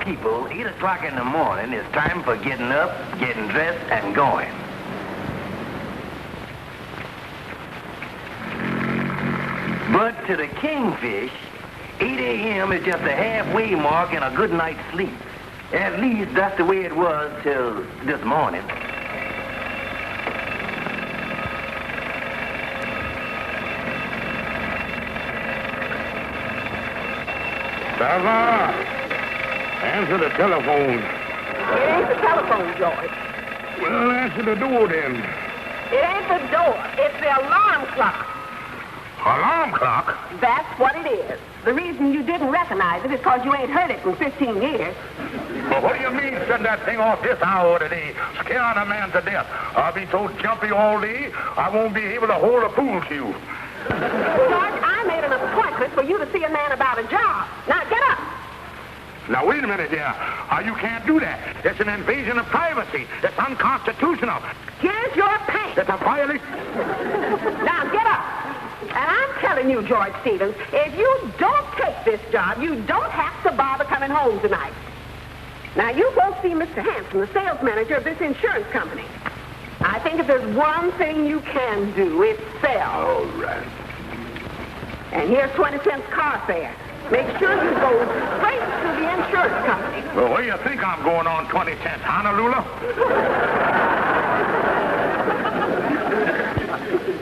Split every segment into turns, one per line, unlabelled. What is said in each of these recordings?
people, 8 o'clock in the morning is time for getting up, getting dressed, and going. But to the kingfish, 8 a.m. is just a halfway mark and a good night's sleep. At least that's the way it was till this morning.
Bella, answer the telephone.
It ain't the telephone, George.
Well, answer the door then.
It ain't the door. It's the alarm clock.
Alarm clock?
That's what it is. The reason you didn't recognize it is because you ain't heard it in 15 years.
Well, what do you mean, shutting that thing off this hour today? Scaring a man to death. I'll be so jumpy all day, I won't be able to hold a pool cue.
George, I made an appointment for you to see a man about a job. Now, get up.
Now, wait a minute here. You can't do that. It's an invasion of privacy. It's unconstitutional.
Here's your pants.
It's a violation.
Now, get up. And I'm telling you, George Stevens, if you don't take this job, you don't have to bother coming home tonight. Now, you go see Mr. Hanson, the sales manager of this insurance company. I think if there's one thing you can do, it's sell.
All right.
And here's 20 cents car fare. Make sure you go straight to the insurance company.
Well, where do you think I'm going on 20 cents, Honolulu?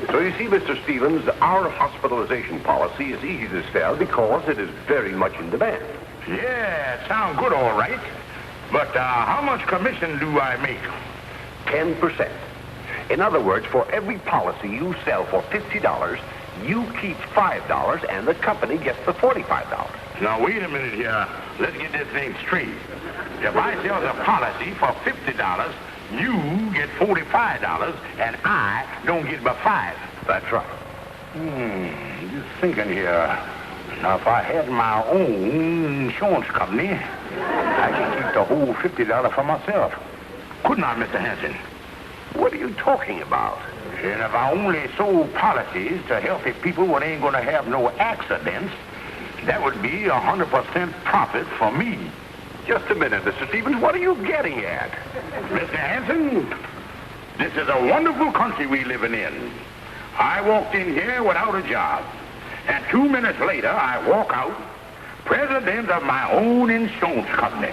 So you see, Mr. Stevens, our hospitalization policy is easy to sell because it is very much in demand.
Yeah, it sounds good, all right. But how much commission do I make?
10%. In other words, for every policy you sell for $50, you keep $5 and the company gets the $45.
Now, wait a minute here. Let's get this thing straight. If I sell the policy for $50, you get $45, and I don't get but $5.
That's right.
Just thinking here. Now, if I had my own insurance company, I could keep the whole $50 for myself. Couldn't I, Mr. Hanson?
What are you talking about?
And if I only sold policies to healthy people what ain't going to have no accidents, that would be 100% profit for me.
Just a minute, Mr. Stevens. What are you getting at?
Mr. Hanson, this is a wonderful country we living in. I walked in here without a job. And 2 minutes later, I walk out, president of my own insurance company.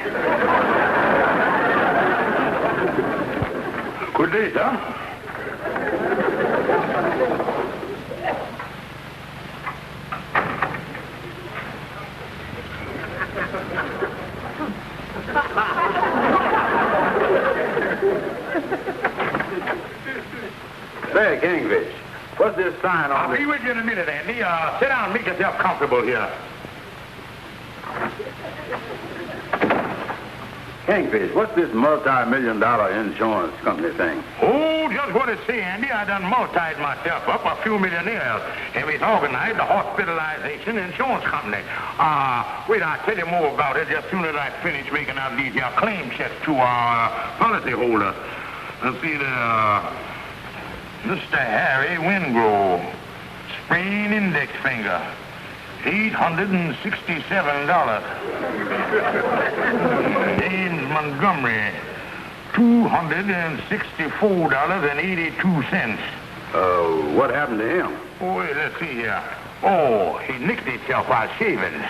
Good day, sir.
Say, Kingfish, what's this sign on
I'll be with you in a minute, Andy. Sit down and make yourself comfortable here.
Kingfish, what's this multi-million-dollar insurance company thing?
Oh, just what it say, Andy. I done multiplied myself up a few millionaires. And we've organized a hospitalization insurance company. Wait, I'll tell you more about it just soon as I finish making out these here claim checks to our policyholders. Let's see there. Mr. Harry Wingrove, sprained index finger, $867. James Montgomery, $264.82.
What happened to him?
Oh, wait, let's see here. Oh, he nicked himself while shaving.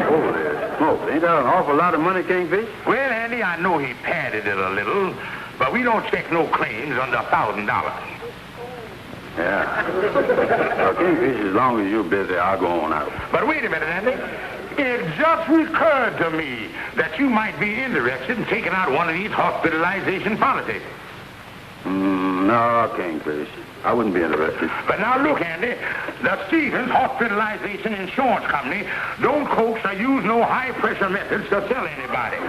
Holy smoke. Ain't that an awful lot of money, Kingfish?
Well, Andy, I know he padded it a little, but we don't check no claims under $1,000.
Yeah. Well, Kingfish, as long as you're busy, I'll go on out.
But wait a minute, Andy. It just recurred to me that you might be interested in taking out one of these hospitalization policies.
No, Kingfish. I wouldn't be interested.
But now look, Andy, the Stevens Hospitalization Insurance Company don't coax or use no high-pressure methods to sell anybody.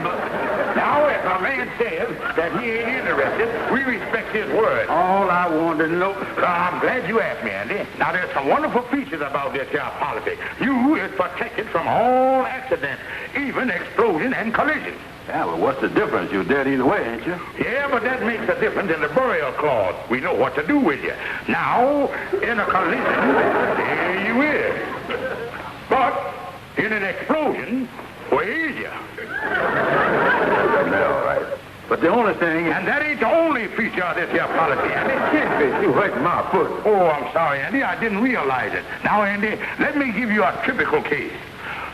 Now, if a man says that he ain't interested, we respect his word.
All I wanted to know...
I'm glad you asked me, Andy. Now, there's some wonderful features about this here policy. You is protected from all accidents, even explosion and collision.
Yeah, well, what's the difference? You're dead either way, ain't you?
Yeah, but that makes a difference in the burial clause. We know what to do with you. Now, in a collision, there you is. But in an explosion, where is you?
But the only thing...
And that ain't the only feature of this here policy, Andy.
Kingfish, you hurt my foot.
Oh, I'm sorry, Andy. I didn't realize it. Now, Andy, let me give you a typical case.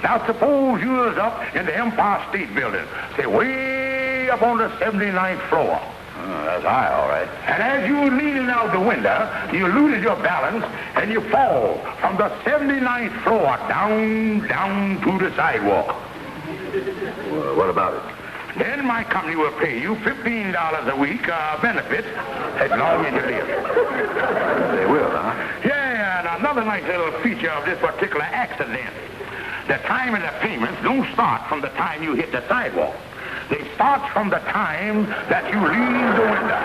Now, suppose you was up in the Empire State Building, say, way up on the 79th floor.
That's high, all right.
And as you were leaning out the window, you lose your balance, and you fall from the 79th floor down to the sidewalk.
Well, what about it?
Then my company will pay you $15 a week benefits as long as you live.
They will, huh?
Yeah, and another nice little feature of this particular accident. The time of the payments don't start from the time you hit the sidewalk. They start from the time that you leave the window.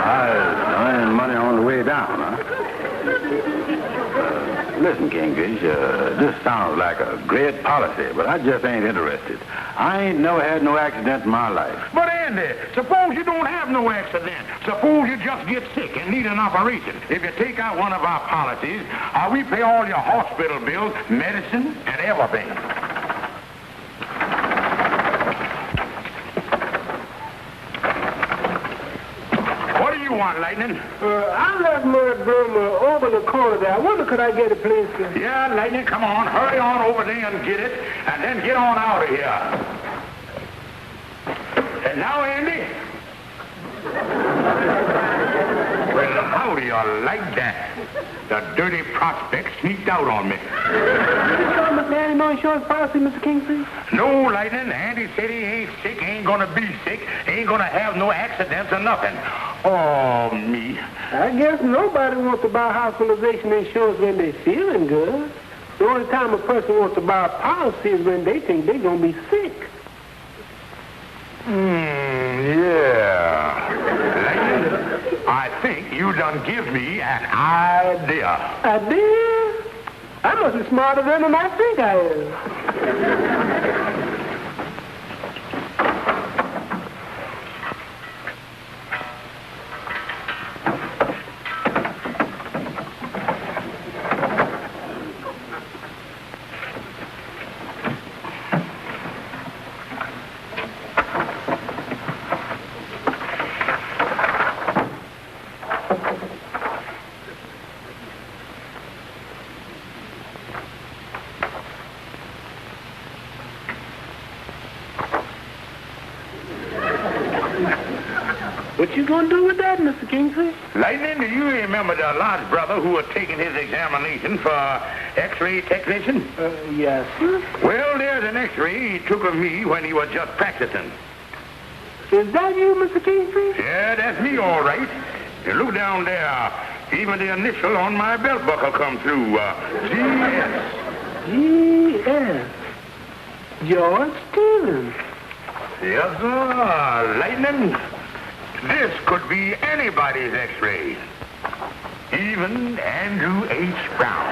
I earn money on the way down, huh? Listen, Kingfish, this sounds like a great policy, but I just ain't interested. I ain't never had no accident in my life.
But, Andy, suppose you don't have no accident. Suppose you just get sick and need an operation. If you take out one of our policies, we pay all your hospital bills, medicine, and everything. What do you want, Lightning?
I left my drum over the corner there. I wonder could I get a place there?
Yeah, Lightning, come on. Hurry on over there and get it, and then get on out of here. And now, Andy? Well, how do you like that? The dirty prospect sneaked out on me.
You sure Mr. Andy no insurance policy, Mr. Kingfish?
No, Lightning. Andy said he ain't sick, ain't gonna be sick, ain't gonna have no accidents or nothing. Oh, me.
I guess nobody wants to buy hospitalization insurance when they're feeling good. The only time a person wants to buy a policy is when they think they're gonna be sick.
Yeah. Lightning, I think you done give me an idea.
Idea? I must be smarter than I think I am. What you gonna do with that, Mr. Kingfish?
Lightning, do you remember the large brother who was taking his examination for X-ray technician?
Yes, sir.
Well, there's an X-ray he took of me when he was just practicing.
Is that you, Mr. Kingfish?
Yeah, that's me, all right. You look down there. Even the initial on my belt buckle come through. G.S.
G.S. George Stevens.
Yes, sir. Lightning. This could be anybody's X-ray. Even Andrew H. Brown.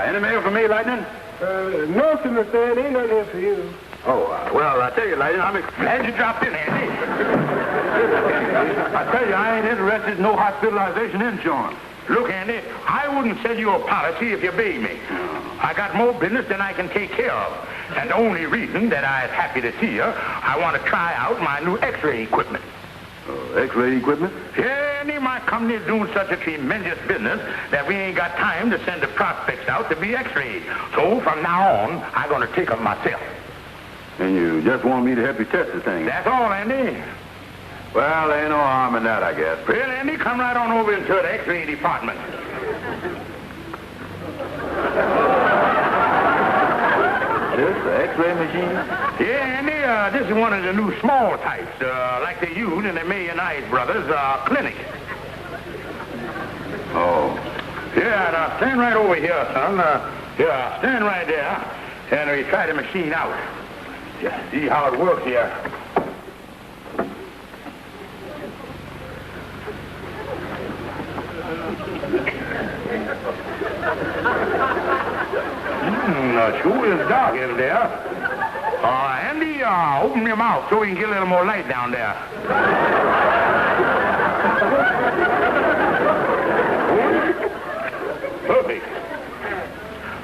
Any mail for me, Lightning?
No, sir, Mr. Andy. Ain't nothing here for you.
Oh, well, I tell you, Lightning, I'm
Glad you dropped in, Andy.
I tell you, I ain't interested in no hospitalization insurance.
Look, Andy, I wouldn't sell you a policy if you paid me. I got more business than I can take care of. And the only reason that I'm happy to see you, I want to try out my new X-ray equipment.
X-ray equipment?
Yeah, Andy, my company is doing such a tremendous business that we ain't got time to send the prospects out to be X-rayed. So from now on, I'm going to take them myself.
And you just want me to help you test the thing?
That's all, Andy.
Well, there ain't no harm in that, I guess.
Well, Andy, come right on over into the X-ray department.
This, the X-ray machine?
Yeah, Andy, this is one of the new small types, like they use in the Millionite Brothers clinic.
Oh.
Yeah, now stand right over here, son. Yeah, stand right there, and we try the machine out. Yeah, see how it works here. Sure is dark in there. Andy, open your mouth so we can get a little more light down there. Perfect.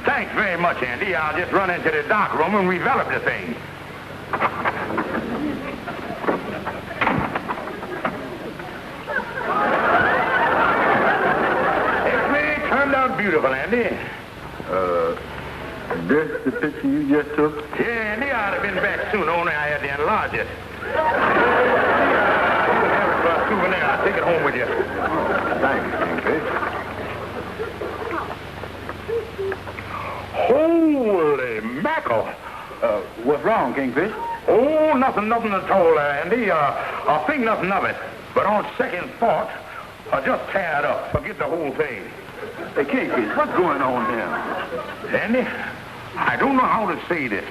Thanks very much, Andy. I'll just run into the dark room and envelop the thing. Everything turned out beautiful, Andy.
This the picture you just took?
Yeah, Andy, I'd have been back soon, only I had to enlarge it. For a souvenir, I'll take it home with you.
Thanks, Kingfish.
Holy mackerel.
What's wrong, Kingfish?
Oh, nothing at all, Andy. I think nothing of it. But on second thought, I'll just tear it up. Forget the whole thing.
Hey, Kingfish, what's going on here?
Andy, I don't know how to say this,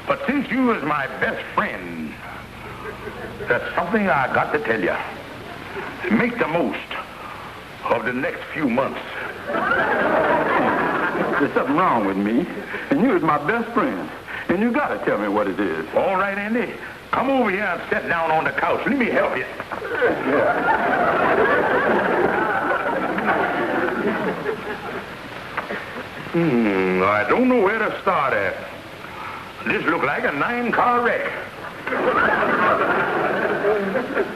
but since you is my best friend, there's something I got to tell you. Make the most of the next few months.
There's something wrong with me, and you is my best friend, and you gotta tell me what it is.
All right, Andy. Come over here and sit down on the couch. Let me help you. I don't know where to start at. This look like a 9-car wreck.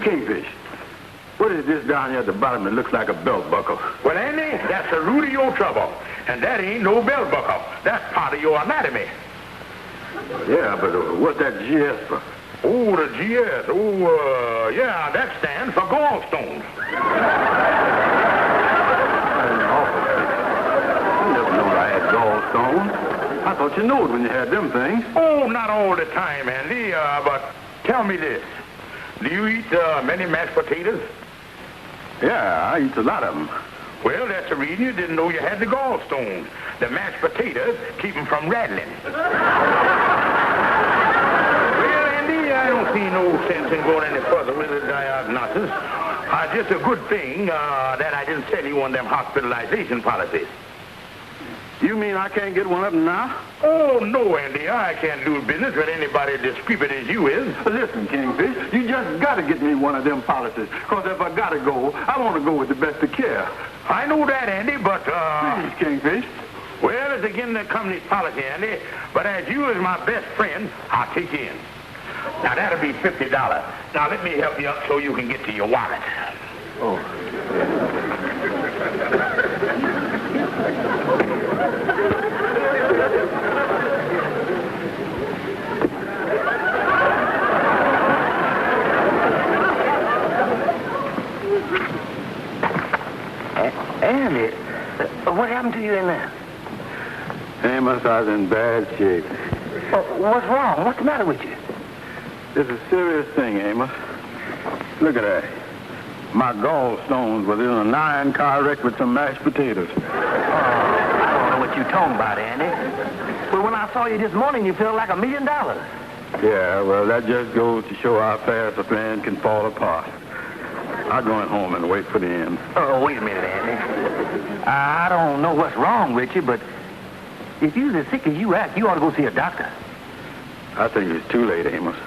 Kingfish, what is this down here at the bottom that looks like a belt buckle?
Well, Andy, that's the root of your trouble. And that ain't no belt buckle. That's part of your anatomy.
Yeah, but what's that GS for?
Oh, the GS. Oh, yeah, that stands for gallstones.
Gallstones? I thought you knew it when you had them things.
Oh, not all the time, Andy. But tell me this. Do you eat many mashed potatoes?
Yeah, I eat a lot of them.
Well, that's the reason you didn't know you had the gallstones. The mashed potatoes keep them from rattling. Well, Andy, I don't see no sense in going any further with the diagnosis. Just a good thing that I didn't sell you one of them hospitalization policies.
You mean I can't get one of them now?
Oh, no, Andy. I can't do business with anybody as discreet as you is.
Listen, Kingfish, you just got to get me one of them policies. Because if I got to go, I want to go with the best of care.
I know that, Andy, but,
Please, Kingfish.
Well, it's against the company's policy, Andy. But as you is my best friend, I'll take you in. Now, that'll be $50. Now, let me help you up so you can get to your wallet.
Oh.
Andy, what happened to you in there?
Amos, I was in bad shape.
What's wrong? What's the matter with you?
It's a serious thing, Amos. Look at that. My gallstones was in a 9-car wreck with some mashed potatoes.
I don't know what you're talking about, Andy. Well, when I saw you this morning, you felt like $1 million.
Yeah, well, that just goes to show how fast a plan can fall apart. I'm going home and wait for the end.
Oh, wait a minute, Andy. I don't know what's wrong with you, but if you're as sick as you act, you ought to go see a doctor.
I think it's too late, Amos.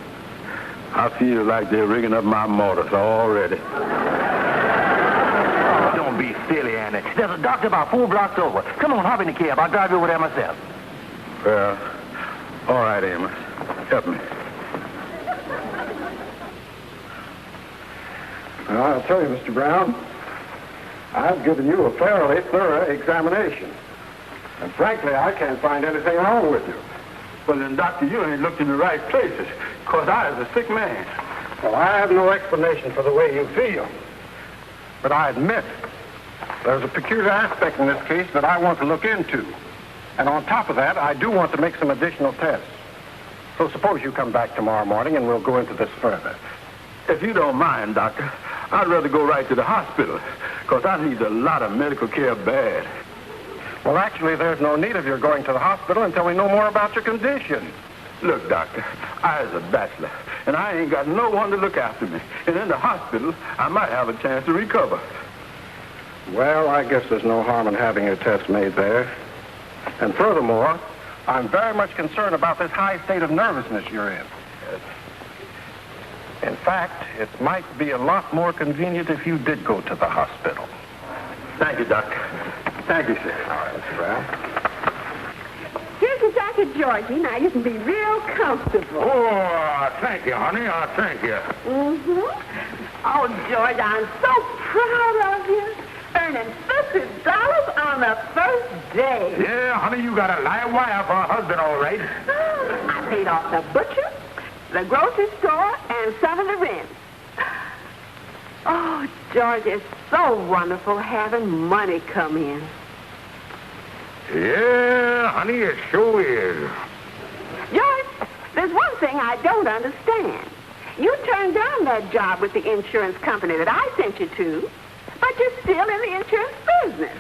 I feel like they're rigging up my motors already.
Oh, don't be silly, Andy. There's a doctor about 4 blocks over. Come on, hop in the cab. I'll drive you over there myself.
Well, all right, Amos. Help me.
Well, I'll tell you, Mr. Brown, I've given you a fairly thorough examination. And frankly, I can't find anything wrong with you.
Well, then, Doctor, you ain't looked in the right places, because I was a sick man.
Well, I have no explanation for the way you feel. But I admit there's a peculiar aspect in this case that I want to look into. And on top of that, I do want to make some additional tests. So suppose you come back tomorrow morning and we'll go into this further.
If you don't mind, Doctor, I'd rather go right to the hospital, because I need a lot of medical care bad.
Well, actually, there's no need of your going to the hospital until we know more about your condition.
Look, Doctor, I was a bachelor, and I ain't got no one to look after me. And in the hospital, I might have a chance to recover.
Well, I guess there's no harm in having your test made there. And furthermore, I'm very much concerned about this high state of nervousness you're in. In fact, it might be a lot more convenient if you did go to the hospital.
Thank you, Doctor. Thank you, sir.
All right, Mr. Brown.
Here's your jacket, Georgie. Now you can be real comfortable.
Oh, thank you, honey. Thank you.
Mm-hmm. Oh, George, I'm so proud of you. Earning $50 on the first day.
Yeah, honey, you got a live wire for a husband, all right.
I paid off the butcher, the grocery store, and some of the rent. Oh, George, it's so wonderful having money come in.
Yeah, honey, it sure is.
George, there's one thing I don't understand. You turned down that job with the insurance company that I sent you to, but you're still in the insurance business.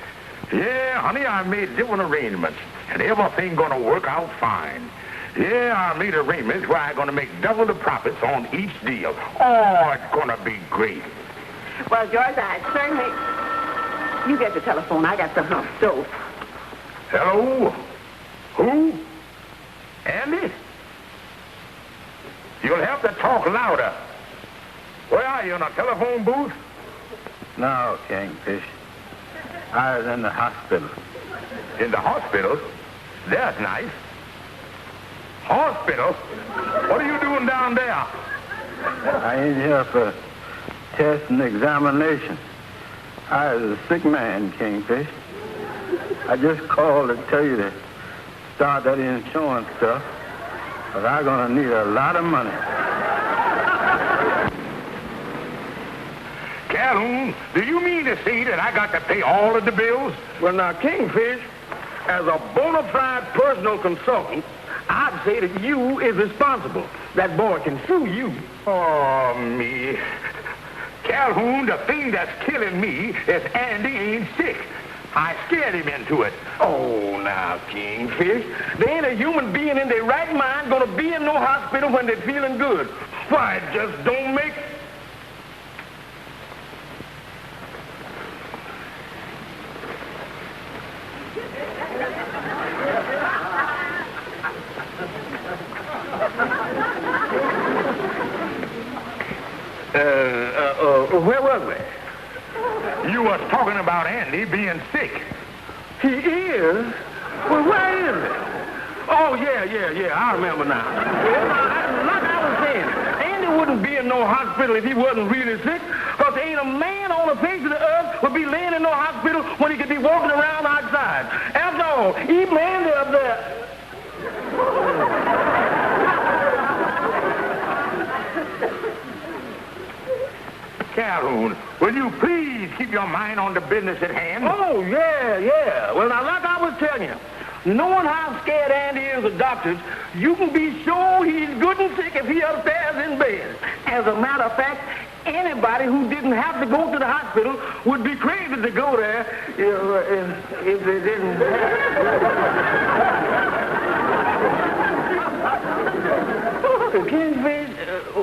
Yeah, honey, I made different arrangements, and everything gonna work out fine. Yeah, I made arrangements where I'm gonna make double the profits on each deal. Oh, it's gonna be great.
Well, George, I certainly... You get the telephone. I got something on the stove.
Hello? Who? Andy? You'll have to talk louder. Where are you, in a telephone booth?
No, Kingfish. I was in the hospital.
In the hospital? That's nice. Hospital? What are you doing down there?
I ain't here for test and examination. I was a sick man, Kingfish. I just called to tell you to start that insurance stuff, but I'm gonna need a lot of money.
Calhoun, do you mean to say that I got to pay all of the bills?
Well, now, Kingfish, as a bona fide personal consultant, I'd say that you is responsible. That boy can sue you.
Oh, me. Calhoun, the thing that's killing me is Andy ain't sick. I scared him into it.
Oh, now, Kingfish, there ain't a human being in their right mind gonna be in no hospital when they're feeling good. Why, it just don't make... Where was we?
You was talking about Andy being sick.
He is? Well, where is he? Oh, yeah, I remember now. Well, like I was saying, Andy wouldn't be in no hospital if he wasn't really sick, because there ain't a man on the face of the earth would be laying in no hospital when he could be walking around outside. After all, even Andy up there...
Calhoun, will you please keep your mind on the business at hand?
Oh, yeah. Well, now, like I was telling you, knowing how scared Andy is of doctors, you can be sure he's good and sick if he upstairs in bed. As a matter of fact, anybody who didn't have to go to the hospital would be crazy to go there if they didn't Kingfish,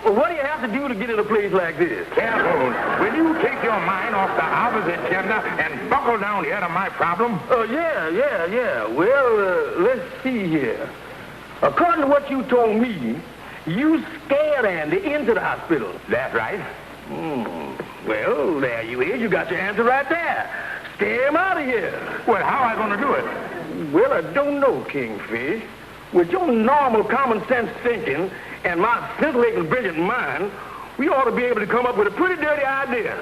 what do you have to do to get in a place like this?
Calhoun, will you take your mind off the opposite agenda and buckle down here to my problem?
Yeah. Well, let's see here. According to what you told me, you scared Andy into the hospital.
That's right.
Well, there you is. You got your answer right there. Scare him out of here.
Well, how am I going to do it?
Well, I don't know, Kingfish. With your normal common sense thinking and my scintillating brilliant mind, we ought to be able to come up with a pretty dirty idea.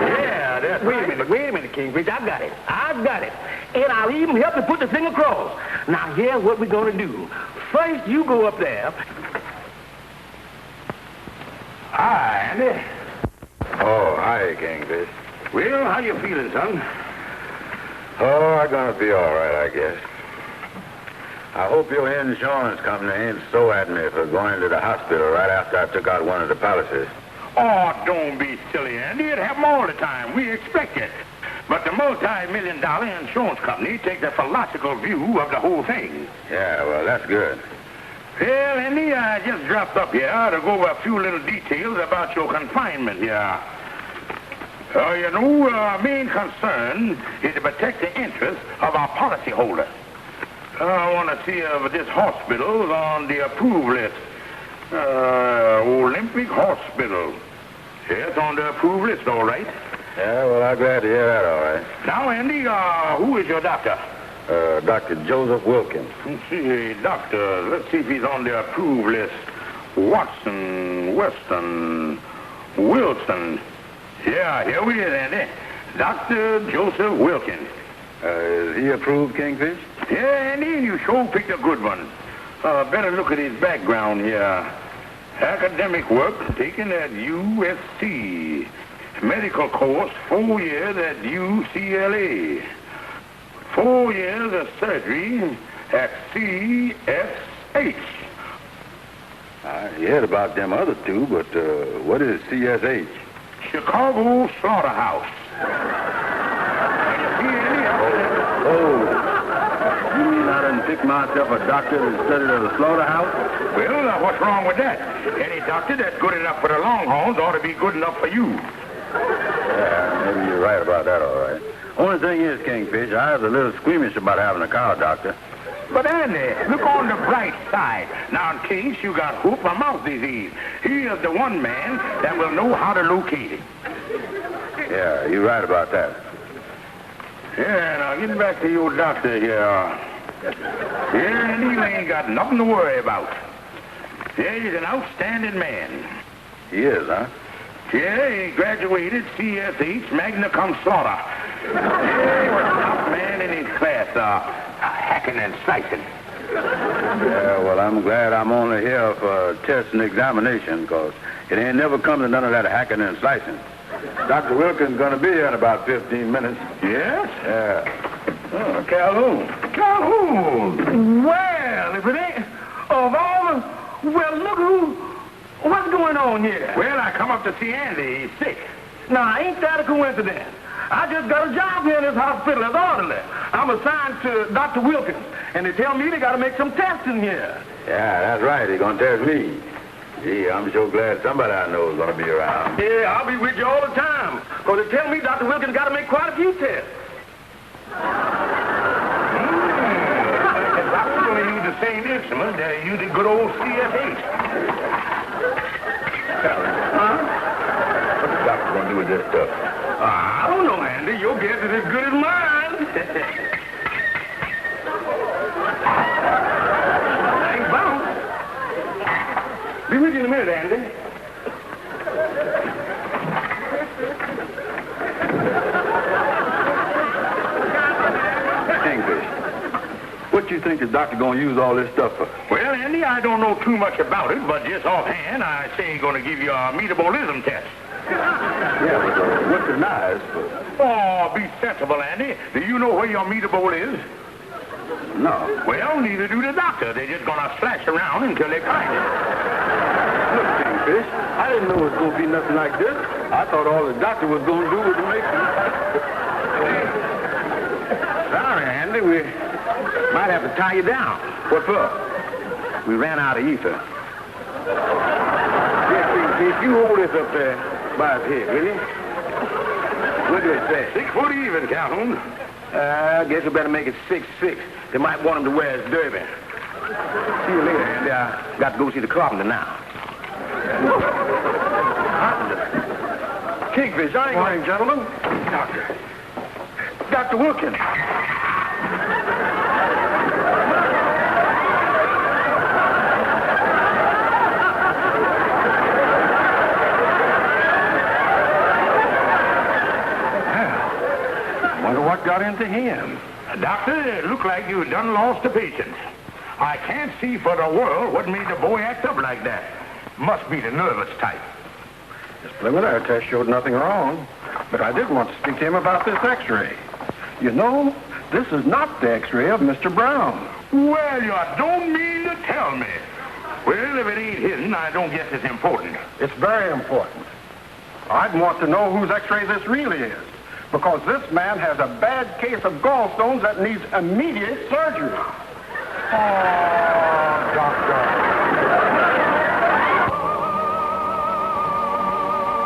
Yeah, that's right. Wait a minute, Kingfish. I got it. And I'll even help you put the thing across. Now, here's what we're going to do. First, you go up there.
Hi, Andy.
Oh, hi, Kingfish.
Well, how you feeling, son?
Oh, I'm gonna be all right, I guess. I hope your insurance company ain't so at me for going to the hospital right after I took out one of the policies.
Oh, don't be silly, Andy. It happens all the time. We expect it. But the multi-million-dollar insurance company takes a philosophical view of the whole thing.
Yeah, well, that's good.
Well, Andy, I just dropped up here to go over a few little details about your confinement here. Our main concern is to protect the interests of our policyholders. I want to see if this hospital is on the approved list. Olympic Hospital. Yeah, it's on the approved list, all right.
Yeah, well, I'm glad to hear that, all right.
Now, Andy, who is your doctor?
Dr. Joseph Wilkins.
Let's see, doctor. Let's see if he's on the approved list. Watson, Weston, Wilson. Yeah, here we is, Andy. Dr. Joseph Wilkins.
Is he approved, Kingfish?
Yeah, Andy, you sure picked a good one. Better look at his background here. Academic work taken at USC. Medical course, 4 years at UCLA. 4 years of surgery at CSH.
I heard about them other two, but what is CSH?
Chicago Slaughterhouse.
Oh, you mean I done picked myself a doctor that studied at a slaughterhouse?
Well, what's wrong with that? Any doctor that's good enough for the Longhorns ought to be good enough for you.
Yeah, maybe you're right about that, all right. Only thing is, Kingfish, I was a little squeamish about having a cow doctor.
But Andy, look on the bright side. Now, in case you got hoof or mouth disease, he is the one man that will know how to locate it.
Yeah, you're right about that.
Yeah, now getting back to your doctor here. Yeah, and he ain't got nothing to worry about. Yeah, he's an outstanding man.
He is, huh?
Yeah, he graduated CSH magna cum laude. Yeah, he was a top man in his class, hacking and slicing.
Yeah, well, I'm glad I'm only here for test and examination, because it ain't never come to none of that hacking and slicing. Dr. Wilkins going to be here in about 15 minutes.
Yes?
Yeah. Oh, Calhoun.
Calhoun! Well, if it ain't of all the... Well, look what's going on here?
Well, I come up to see Andy. He's sick.
Now, ain't that a coincidence? I just got a job here in this hospital as orderly. I'm assigned to Dr. Wilkins, and they tell me they got to make some tests in here.
Yeah, that's right. He's going to test me. Gee, I'm so glad somebody I know is going to be around.
Yeah, I'll be with you all the time, because they tell me Dr. Wilkins got to make quite a few tests.
The doctor's going to use the same instrument that used the good old CSH.
Huh? What's the doctor going to do with this stuff?
I don't know, Andy. Your guess is as good as mine. Ain't bound. Be with you in a minute, Andy.
Kingfish, what you think the doctor going to use all this stuff for?
Well, Andy, I don't know too much about it, but just offhand, I say he's going to give you a metabolism test.
Yeah, but what's the knives for?
Oh, be sensible, Andy. Do you know where your metabole is?
No.
Well, neither do the doctor. They're just going to slash around until they find it.
Look, Kingfish, I didn't know it was going to be nothing like this. I thought all the doctor was going to do was to make me.
Sorry, Andy. We might have to tie you down.
What for?
We ran out of ether. Yeah, Kingfish, you hold this up there by his head, will you? What do it say?
6 foot even, Calhoun.
I guess we better make it 6'6". They might want him to wear his derby. See you later, Andy. I got to go see the carpenter now.
Carpenter? Kingfish, I ain't going, gentlemen.
Doctor.
Dr. Wilkins. What got into him?
Doctor, it looked like you done lost a patient. I can't see for the world what made the boy act up like that. Must be the nervous type.
This preliminary test showed nothing wrong, but I did want to speak to him about this x-ray. You know, this is not the x-ray of Mr. Brown.
Well, you don't mean to tell me. Well, if it ain't hidden, I don't guess it's important.
It's very important. I'd want to know whose x-ray this really is, because this man has a bad case of gallstones that needs immediate surgery. Oh, doctor.